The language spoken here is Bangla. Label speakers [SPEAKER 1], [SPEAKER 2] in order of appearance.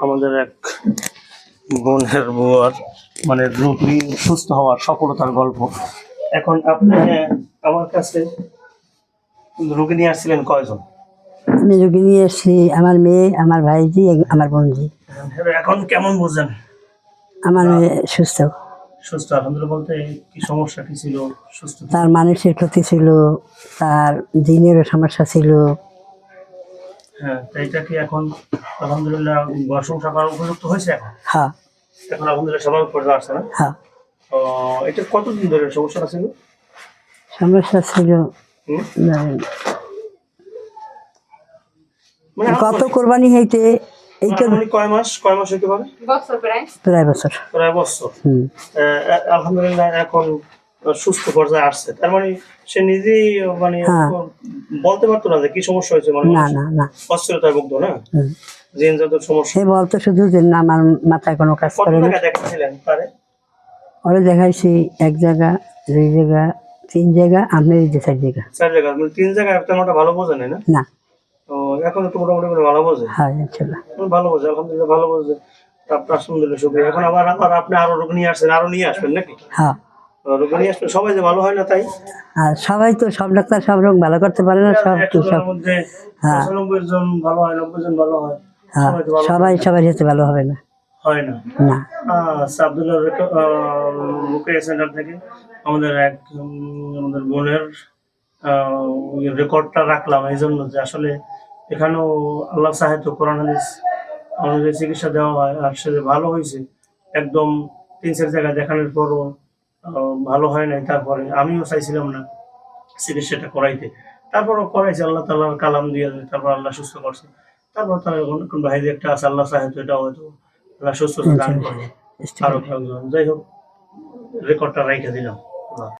[SPEAKER 1] আমাদের এক বোনের বুয়ার মানে রোগী সুস্থ হওয়ার সফলতার গল্প। এখন আপনি আমার কাছে রোগী নিয়ে আসছিলেন কয়জন?
[SPEAKER 2] আমি রোগী নিয়ে এসেছি আমার মেয়ে, আমার ভাইজি, আমার বোনজি।
[SPEAKER 1] এখন কেমন বুঝলেন?
[SPEAKER 2] আমার মেয়ে সুস্থ।
[SPEAKER 1] সুস্থ আলহামদুলিল্লাহ। বলতে কি সমস্যা কি ছিল? সুস্থ
[SPEAKER 2] তার মানুষের ক্ষতি ছিল, তার দিনেরও সমস্যা ছিল।
[SPEAKER 1] হ্যাঁ, তো এটা কি এখন আলহামদুলিল্লাহ প্রশংসা করার উপযুক্ত হয়েছে? এখন
[SPEAKER 2] হ্যাঁ
[SPEAKER 1] এখন আলহামদুলিল্লাহ সবার পর্যায়ে আসছে না?
[SPEAKER 2] হ্যাঁ।
[SPEAKER 1] তো এটা কতদিন ধরে সমস্যাটা ছিল?
[SPEAKER 2] সমস্যা ছিল
[SPEAKER 1] হুম? মানে
[SPEAKER 2] গত কোরবানি হইতে এই তো
[SPEAKER 1] আনুমানিক কয় মাস হইতে পারে?
[SPEAKER 2] প্রায় বছর।
[SPEAKER 1] প্রায় বছর।
[SPEAKER 2] হুম।
[SPEAKER 1] আলহামদুলিল্লাহ এখন সুস্থ পর্যায়ে আসছে। তার মানে সে নিজেই মানে
[SPEAKER 2] হ্যাঁ।
[SPEAKER 1] বলতে পারতো না যে কি সমস্যা হয়েছে, মানে
[SPEAKER 2] না না না।
[SPEAKER 1] অস্থিরতায় ভুগতো না,
[SPEAKER 2] হুম।
[SPEAKER 1] জিনজাত সমস্যা।
[SPEAKER 2] সে বলতো শুধু যে না, আমার মাথায় কোনো কাজ
[SPEAKER 1] কত
[SPEAKER 2] করে না।
[SPEAKER 1] টাকা দেখাচ্ছিলেন তারে?
[SPEAKER 2] ওরা দেখাইছি এক জায়গা, দুই জায়গা, তিন জায়গা, আপনার এই যে 4 জায়গা।
[SPEAKER 1] 4 জায়গা, মানে 3 জায়গায় তেমন একটা ভালো বোঝে নাই না?
[SPEAKER 2] না।
[SPEAKER 1] তো এখন একটু মোটামুটি করে ভালো বোঝে?
[SPEAKER 2] হ্যাঁ ইনশাল্লাহ
[SPEAKER 1] ভালো বোঝে, আলহামদুলিল্লাহ ভালো বোঝে। আপনার আলহামদুলিল্লাহ শুকরিয়া। এখন আবার আপনি আরো রোগ নিয়ে আসছেন, আরো নিয়ে আসবেন নাকি?
[SPEAKER 2] হ্যাঁ।
[SPEAKER 1] রোগ নিয়ে আসবেন, সবাই যে ভালো হয় না তাই?
[SPEAKER 2] আর সবাই তো, সব ডাক্তার সব রোগ ভালো করতে পারে না। সব
[SPEAKER 1] 100 জনের
[SPEAKER 2] সব
[SPEAKER 1] মধ্যে
[SPEAKER 2] হ্যাঁ
[SPEAKER 1] 95 জন ভালো হয়, 90 জন ভালো হয়।
[SPEAKER 2] হ্যাঁ,
[SPEAKER 1] সবাই তো ভালো
[SPEAKER 2] সবাই সবার সাথে ভালো হবে না।
[SPEAKER 1] হয় না।
[SPEAKER 2] না।
[SPEAKER 1] আব্দুল্লাহ রুকিয়া সেন্টার থেকে আমাদের আমাদের বোনের রেকর্ডটা রাখলাম এই জন্য যে আসলে এখানেও আল্লাহ সাহেব কোরআন হাদিস আমাদের চিকিৎসা দেওয়া হয়, আর সে যে ভালো হয়েছে একদম 3-4 জায়গায় দেখানোর পরও ভালো হয় নাই। তারপরে আমিও চাইছিলাম না চিকিৎসাটা করাইতে, তারপরও করাইছে আল্লাহ তাআলার কালাম দিয়ে, তারপর আল্লাহ সুস্থ করছে। তারপর তার এখন ভাইদের একটা আছে আল্লাহ সাহেব, এটাও হয়তো আল্লাহ সুস্থতা দান করবে আরো কয়েকজন। যাই হোক, রেকর্ডটা রাইখে দিলাম।